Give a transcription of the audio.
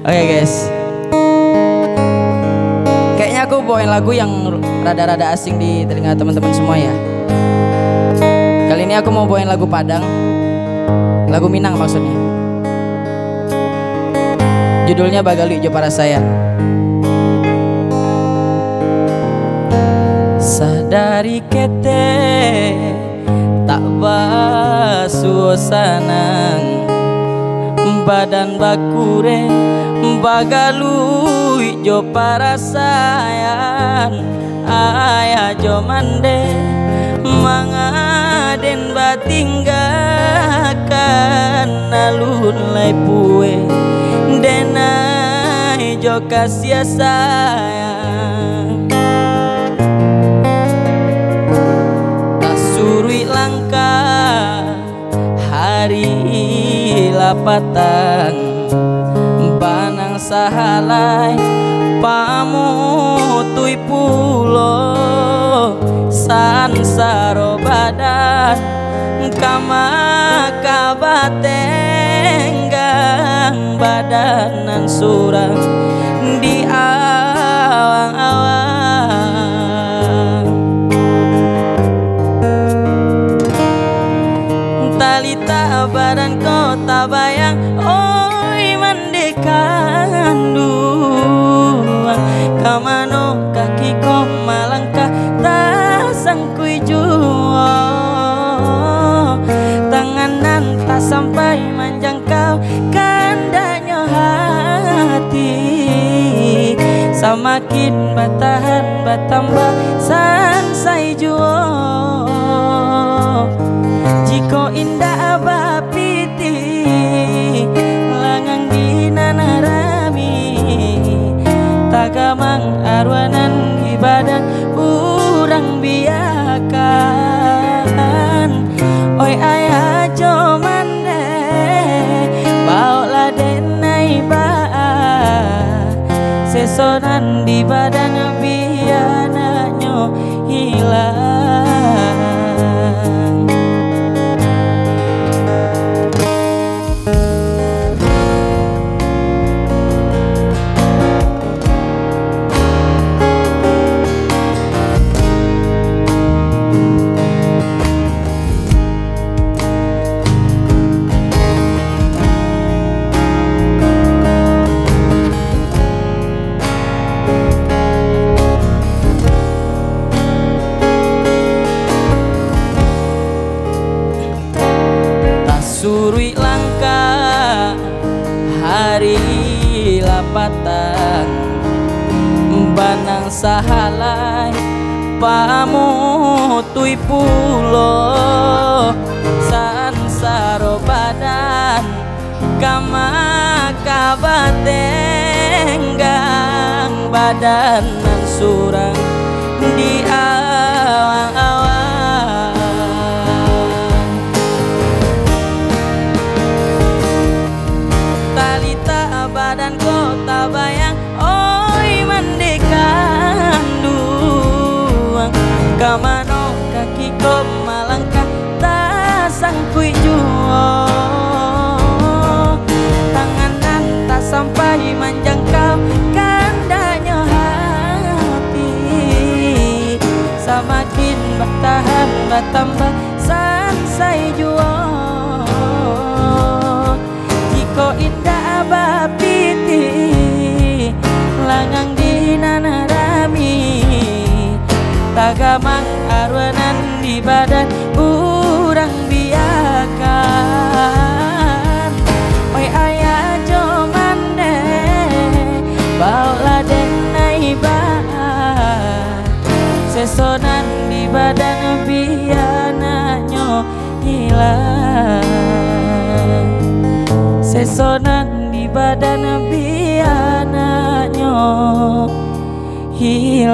Oke guys, kayaknya aku bawain lagu yang rada-rada asing di telinga teman-teman semua ya. Kali ini aku mau bawain lagu Padang, lagu Minang maksudnya. Judulnya Bagalu Ijo Parasayang. Sadari kete tak basuh sanang, badan bakure bagalu ijo parasayang. Ayah jo mande mangaden batinggakan alun lai pue denai jo kasih sayang. Tak surui langkah hari lapatang banang sahalai pamutui pulo sansaro badan kama kabatenggang badanan surang di awang-awang. Talita badan kota bayang oi mandekan duang kamano kaki ko malangkah tasangkui juo tanganan tak sampai menjangkau kandanya hati samakin batahan batambah sansai juo jiko indah bapiti langang dinanarami tagamang arwanan ibadah urang biakan oi ayah jo mande baola denai baa sesonan di badan biananyo hilang. Surui langkah hari lapatan banang sahalai pamutui pulo sansaro badan kama kabatenggang badanan surang di awang-awang. Badan kota bayang oi mandekan duang kamano kaki ko malangkah tasangkui juo tanganan tak sampai menjangkau kandanya hati samakin bertahan bertambah sansai juo jiko indah bapiti langang dinanarami tagamang arwanan di badan urang biakan oi ayah jo mande baola denai baa sesonan di badan biananyo hilang sesonan di badan biananyo hilang.